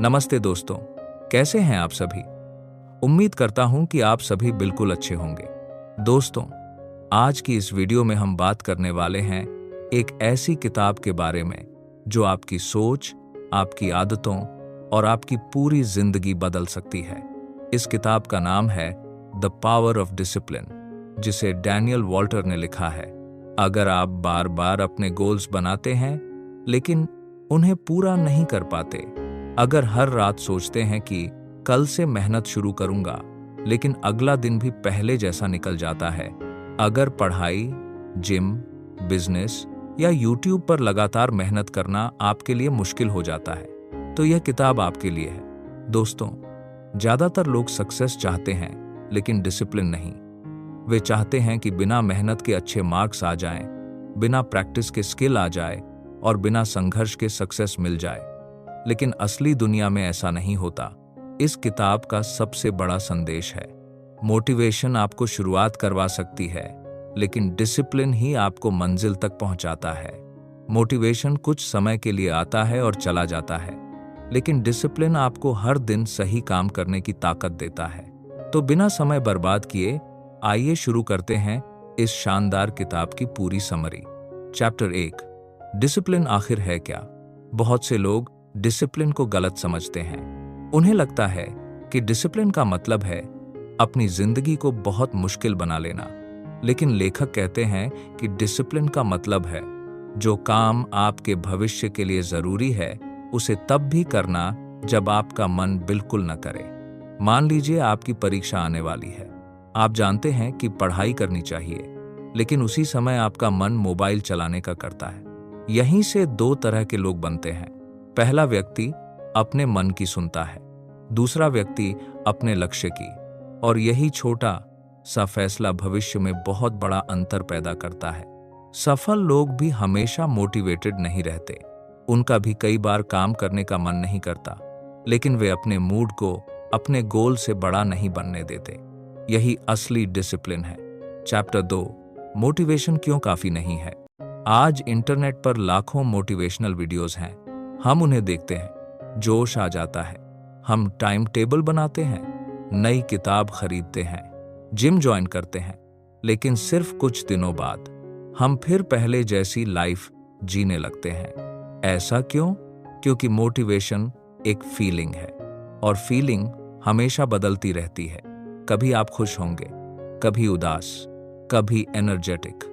नमस्ते दोस्तों, कैसे हैं आप सभी। उम्मीद करता हूं कि आप सभी बिल्कुल अच्छे होंगे। दोस्तों, आज की इस वीडियो में हम बात करने वाले हैं एक ऐसी किताब के बारे में जो आपकी सोच, आपकी आदतों और आपकी पूरी जिंदगी बदल सकती है। इस किताब का नाम है द पावर ऑफ डिसिप्लिन, जिसे डैनियल वॉल्टर ने लिखा है। अगर आप बार बार अपने गोल्स बनाते हैं लेकिन उन्हें पूरा नहीं कर पाते, अगर हर रात सोचते हैं कि कल से मेहनत शुरू करूंगा लेकिन अगला दिन भी पहले जैसा निकल जाता है, अगर पढ़ाई, जिम, बिजनेस या यूट्यूब पर लगातार मेहनत करना आपके लिए मुश्किल हो जाता है, तो यह किताब आपके लिए है। दोस्तों, ज्यादातर लोग सक्सेस चाहते हैं लेकिन डिसिप्लिन नहीं। वे चाहते हैं कि बिना मेहनत के अच्छे मार्क्स आ जाएं, बिना प्रैक्टिस के स्किल आ जाए और बिना संघर्ष के सक्सेस मिल जाए। लेकिन असली दुनिया में ऐसा नहीं होता। इस किताब का सबसे बड़ा संदेश है, मोटिवेशन आपको शुरुआत करवा सकती है लेकिन डिसिप्लिन ही आपको मंजिल तक पहुंचाता है। मोटिवेशन कुछ समय के लिए आता है और चला जाता है, लेकिन डिसिप्लिन आपको हर दिन सही काम करने की ताकत देता है। तो बिना समय बर्बाद किए आइए शुरू करते हैं इस शानदार किताब की पूरी समरी। चैप्टर 1, डिसिप्लिन आखिर है क्या। बहुत से लोग डिसिप्लिन को गलत समझते हैं। उन्हें लगता है कि डिसिप्लिन का मतलब है अपनी जिंदगी को बहुत मुश्किल बना लेना, लेकिन लेखक कहते हैं कि डिसिप्लिन का मतलब है जो काम आपके भविष्य के लिए जरूरी है उसे तब भी करना जब आपका मन बिल्कुल न करे। मान लीजिए आपकी परीक्षा आने वाली है। आप जानते हैं कि पढ़ाई करनी चाहिए, लेकिन उसी समय आपका मन मोबाइल चलाने का करता है। यहीं से दो तरह के लोग बनते हैं। पहला व्यक्ति अपने मन की सुनता है, दूसरा व्यक्ति अपने लक्ष्य की, और यही छोटा सा फैसला भविष्य में बहुत बड़ा अंतर पैदा करता है। सफल लोग भी हमेशा मोटिवेटेड नहीं रहते। उनका भी कई बार काम करने का मन नहीं करता, लेकिन वे अपने मूड को अपने गोल से बड़ा नहीं बनने देते। यही असली डिसिप्लिन है। चैप्टर 2, मोटिवेशन क्यों काफी नहीं है। आज इंटरनेट पर लाखों मोटिवेशनल वीडियोस हैं। हम उन्हें देखते हैं, जोश आ जाता है, हम टाइम टेबल बनाते हैं, नई किताब खरीदते हैं, जिम ज्वाइन करते हैं, लेकिन सिर्फ कुछ दिनों बाद हम फिर पहले जैसी लाइफ जीने लगते हैं। ऐसा क्यों? क्योंकि मोटिवेशन एक फीलिंग है, और फीलिंग हमेशा बदलती रहती है। कभी आप खुश होंगे, कभी उदास, कभी एनर्जेटिक,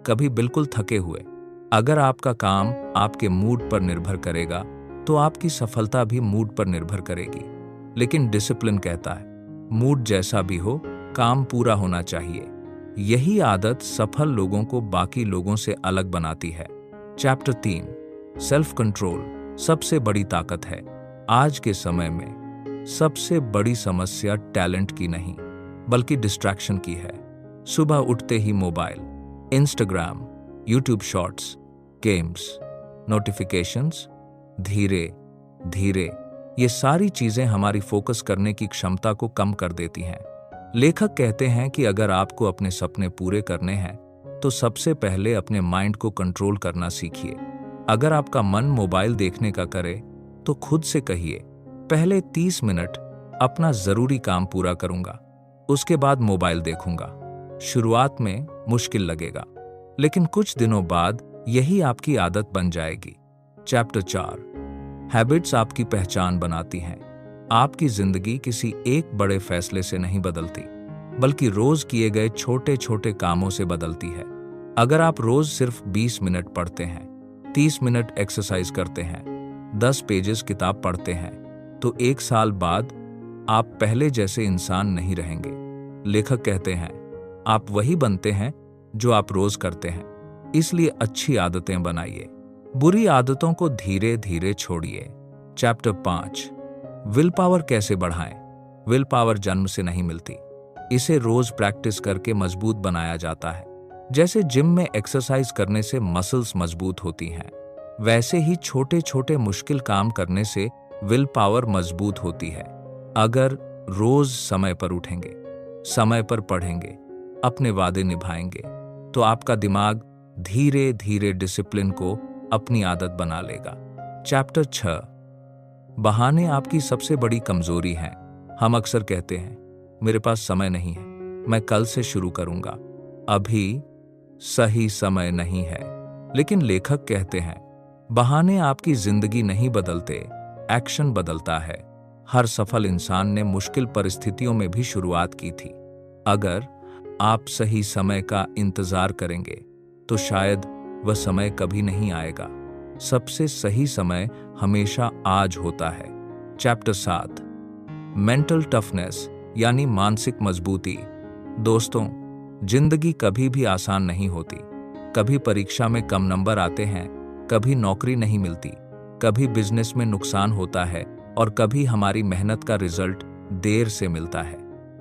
कभी बिल्कुल थके हुए। अगर आपका काम आपके मूड पर निर्भर करेगा तो आपकी सफलता भी मूड पर निर्भर करेगी। लेकिन डिसिप्लिन कहता है, मूड जैसा भी हो, काम पूरा होना चाहिए। यही आदत सफल लोगों को बाकी लोगों से अलग बनाती है। चैप्टर 3, सेल्फ कंट्रोल सबसे बड़ी ताकत है। आज के समय में सबसे बड़ी समस्या टैलेंट की नहीं, बल्कि डिस्ट्रैक्शन की है। सुबह उठते ही mobile, Instagram, YouTube shorts, games, notifications, धीरे धीरे ये सारी चीजें हमारी फोकस करने की क्षमता को कम कर देती हैं। लेखक कहते हैं कि अगर आपको अपने सपने पूरे करने हैं तो सबसे पहले अपने माइंड को कंट्रोल करना सीखिए। अगर आपका मन मोबाइल देखने का करे तो खुद से कहिए, पहले 30 मिनट अपना जरूरी काम पूरा करूंगा, उसके बाद मोबाइल देखूंगा। शुरुआत में मुश्किल लगेगा, लेकिन कुछ दिनों बाद यही आपकी आदत बन जाएगी। चैप्टर 4, हैबिट्स आपकी पहचान बनाती हैं। आपकी जिंदगी किसी एक बड़े फैसले से नहीं बदलती, बल्कि रोज किए गए छोटे छोटे कामों से बदलती है। अगर आप रोज सिर्फ 20 मिनट पढ़ते हैं, 30 मिनट एक्सरसाइज करते हैं, 10 पेजेस किताब पढ़ते हैं, तो 1 साल बाद आप पहले जैसे इंसान नहीं रहेंगे। लेखक कहते हैं, आप वही बनते हैं जो आप रोज करते हैं। इसलिए अच्छी आदतें बनाइए, बुरी आदतों को धीरे धीरे छोड़िए। चैप्टर 5, विल पावर कैसे बढ़ाएं। विल पावर जन्म से नहीं मिलती, इसे रोज प्रैक्टिस करके मजबूत बनाया जाता है। जैसे जिम में एक्सरसाइज करने से मसल्स मजबूत होती हैं, वैसे ही छोटे छोटे मुश्किल काम करने से विल पावर मजबूत होती है। अगर रोज समय पर उठेंगे, समय पर पढ़ेंगे, अपने वादे निभाएंगे, तो आपका दिमाग धीरे धीरे डिसिप्लिन को अपनी आदत बना लेगा। चैप्टर 6, बहाने आपकी सबसे बड़ी कमजोरी हैं। हम अक्सर कहते हैं, मेरे पास समय नहीं है, मैं कल से शुरू करूंगा। अभी सही समय नहीं है। लेकिन लेखक कहते हैं, बहाने आपकी जिंदगी नहीं बदलते, एक्शन बदलता है। हर सफल इंसान ने मुश्किल परिस्थितियों में भी शुरुआत की थी। अगर आप सही समय का इंतजार करेंगे तो शायद वह समय कभी नहीं आएगा। सबसे सही समय हमेशा आज होता है। चैप्टर 7, मेंटल टफनेस यानी मानसिक मजबूती। दोस्तों, जिंदगी कभी भी आसान नहीं होती। कभी परीक्षा में कम नंबर आते हैं, कभी नौकरी नहीं मिलती, कभी बिजनेस में नुकसान होता है और कभी हमारी मेहनत का रिजल्ट देर से मिलता है।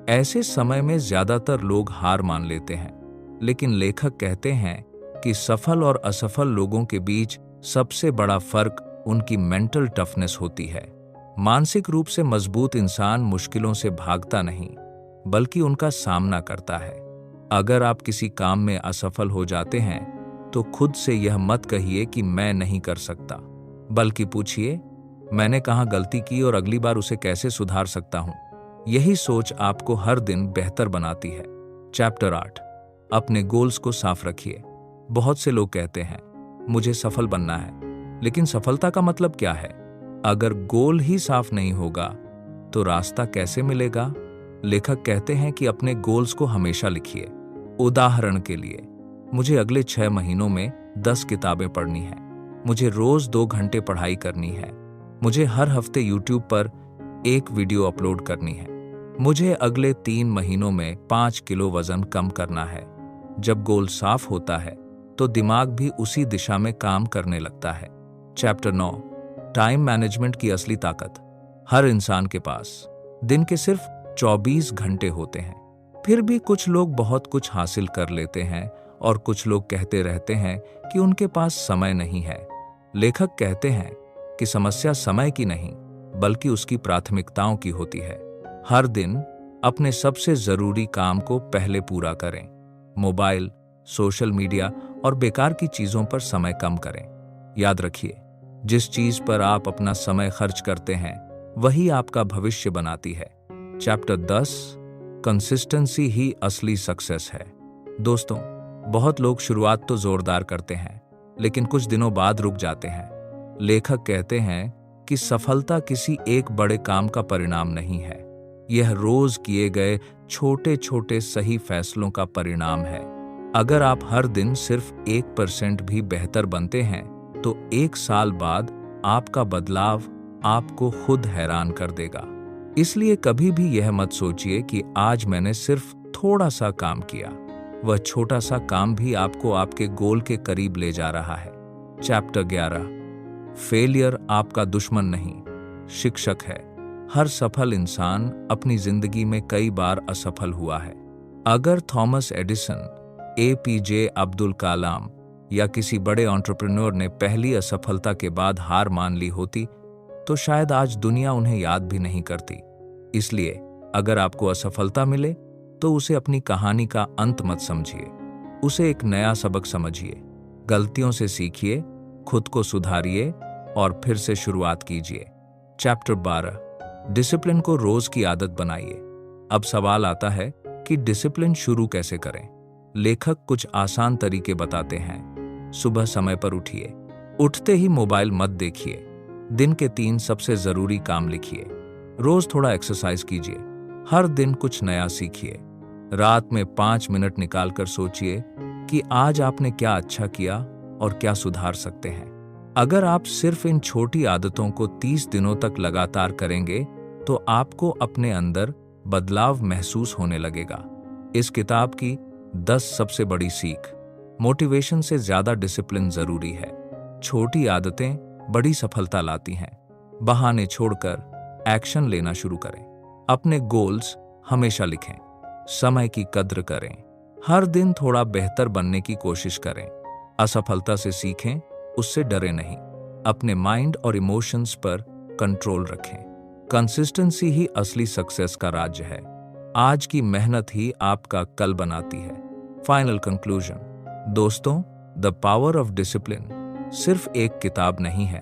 ऐसे समय में ज्यादातर लोग हार मान लेते हैं। लेकिन लेखक कहते हैं कि सफल और असफल लोगों के बीच सबसे बड़ा फर्क उनकी मेंटल टफनेस होती है। मानसिक रूप से मजबूत इंसान मुश्किलों से भागता नहीं, बल्कि उनका सामना करता है। अगर आप किसी काम में असफल हो जाते हैं तो खुद से यह मत कहिए कि मैं नहीं कर सकता, बल्कि पूछिए, मैंने कहाँ गलती की और अगली बार उसे कैसे सुधार सकता हूं। यही सोच आपको हर दिन बेहतर बनाती है। चैप्टर 8, अपने गोल्स को साफ रखिए। बहुत से लोग कहते हैं, मुझे सफल बनना है, लेकिन सफलता का मतलब क्या है? अगर गोल ही साफ नहीं होगा तो रास्ता कैसे मिलेगा? लेखक कहते हैं कि अपने गोल्स को हमेशा लिखिए। उदाहरण के लिए, मुझे अगले 6 महीनों में 10 किताबें पढ़नी है, मुझे रोज 2 घंटे पढ़ाई करनी है, मुझे हर हफ्ते यूट्यूब पर 1 वीडियो अपलोड करनी है, मुझे अगले 3 महीनों में 5 किलो वजन कम करना है। जब गोल साफ होता है तो दिमाग भी उसी दिशा में काम करने लगता है। चैप्टर 9, टाइम मैनेजमेंट की असली ताकत। हर इंसान के पास दिन के सिर्फ 24 घंटे होते हैं। फिर भी कुछ लोग बहुत कुछ हासिल कर लेते हैं और कुछ लोग कहते रहते हैं कि उनके पास समय नहीं है। लेखक कहते हैं कि समस्या समय की नहीं, बल्कि उसकी प्राथमिकताओं की होती है। हर दिन अपने सबसे जरूरी काम को पहले पूरा करें। मोबाइल, सोशल मीडिया और बेकार की चीजों पर समय कम करें। याद रखिए, जिस चीज पर आप अपना समय खर्च करते हैं वही आपका भविष्य बनाती है। चैप्टर 10, कंसिस्टेंसी ही असली सक्सेस है। दोस्तों, बहुत लोग शुरुआत तो जोरदार करते हैं, लेकिन कुछ दिनों बाद रुक जाते हैं। लेखक कहते हैं कि सफलता किसी एक बड़े काम का परिणाम नहीं है, यह रोज किए गए छोटे छोटे सही फैसलों का परिणाम है। अगर आप हर दिन सिर्फ 1% भी बेहतर बनते हैं तो 1 साल बाद आपका बदलाव आपको खुद हैरान कर देगा। इसलिए कभी भी यह मत सोचिए कि आज मैंने सिर्फ थोड़ा सा काम किया। वह छोटा सा काम भी आपको आपके गोल के करीब ले जा रहा है। चैप्टर 11, फेलियर आपका दुश्मन नहीं, शिक्षक है। हर सफल इंसान अपनी जिंदगी में कई बार असफल हुआ है। अगर Thomas Edison, APJ Abdul Kalam या किसी बड़े एंटरप्रेन्योर ने पहली असफलता के बाद हार मान ली होती तो शायद आज दुनिया उन्हें याद भी नहीं करती। इसलिए अगर आपको असफलता मिले तो उसे अपनी कहानी का अंत मत समझिए, उसे एक नया सबक समझिए। गलतियों से सीखिए, खुद को सुधारिए और फिर से शुरुआत कीजिए। चैप्टर 12, डिसिप्लिन को रोज की आदत बनाइए। अब सवाल आता है कि डिसिप्लिन शुरू कैसे करें? लेखक कुछ आसान तरीके बताते हैं। सुबह समय पर उठिए, उठते ही मोबाइल मत देखिए। दिन के 3 सबसे जरूरी काम लिखिए। रोज थोड़ा एक्सरसाइज कीजिए। हर दिन कुछ नया सीखिए। रात में 5 मिनट निकालकर सोचिए कि आज आपने क्या अच्छा किया और क्या सुधार सकते हैं। अगर आप सिर्फ इन छोटी आदतों को 30 दिनों तक लगातार करेंगे तो आपको अपने अंदर बदलाव महसूस होने लगेगा। इस किताब की 10 सबसे बड़ी सीख। मोटिवेशन से ज्यादा डिसिप्लिन जरूरी है। छोटी आदतें बड़ी सफलता लाती हैं। बहाने छोड़कर एक्शन लेना शुरू करें। अपने गोल्स हमेशा लिखें। समय की कद्र करें। हर दिन थोड़ा बेहतर बनने की कोशिश करें। असफलता से सीखें, उससे डरे नहीं। अपने माइंड और इमोशंस पर कंट्रोल रखें। कंसिस्टेंसी ही असली सक्सेस का राज है। आज की मेहनत ही आपका कल बनाती है। Final conclusion. दोस्तों, द पावर ऑफ डिसिप्लिन सिर्फ एक किताब नहीं है,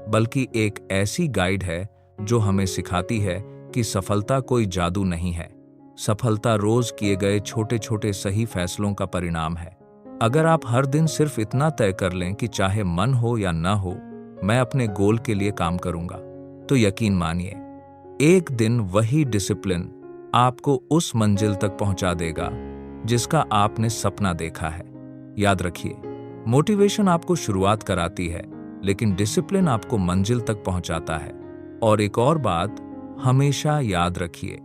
बल्कि एक ऐसी गाइड है जो हमें सिखाती है कि सफलता कोई जादू नहीं है। सफलता रोज किए गए छोटे छोटे सही फैसलों का परिणाम है। अगर आप हर दिन सिर्फ इतना तय कर लें कि चाहे मन हो या न हो, मैं अपने गोल के लिए काम करूंगा, तो यकीन मानिए, एक दिन वही डिसिप्लिन आपको उस मंजिल तक पहुंचा देगा जिसका आपने सपना देखा है। याद रखिए, मोटिवेशन आपको शुरुआत कराती है, लेकिन डिसिप्लिन आपको मंजिल तक पहुंचाता है। और एक और बात हमेशा याद रखिए,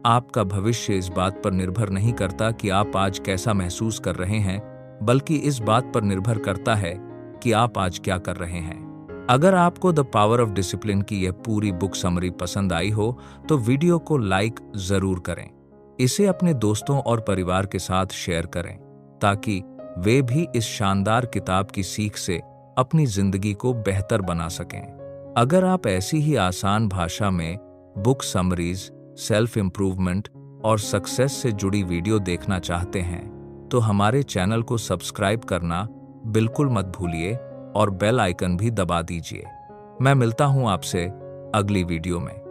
आपका भविष्य इस बात पर निर्भर नहीं करता कि आप आज कैसा महसूस कर रहे हैं, बल्कि इस बात पर निर्भर करता है कि आप आज क्या कर रहे हैं। अगर आपको द पावर ऑफ डिसिप्लिन की यह पूरी बुक समरी पसंद आई हो तो वीडियो को लाइक जरूर करें। इसे अपने दोस्तों और परिवार के साथ शेयर करें ताकि वे भी इस शानदार किताब की सीख से अपनी जिंदगी को बेहतर बना सकें। अगर आप ऐसी ही आसान भाषा में बुक समरीज, सेल्फ इंप्रूवमेंट और सक्सेस से जुड़ी वीडियो देखना चाहते हैं तो हमारे चैनल को सब्सक्राइब करना बिल्कुल मत भूलिए और बेल आइकन भी दबा दीजिए। मैं मिलता हूं आपसे अगली वीडियो में।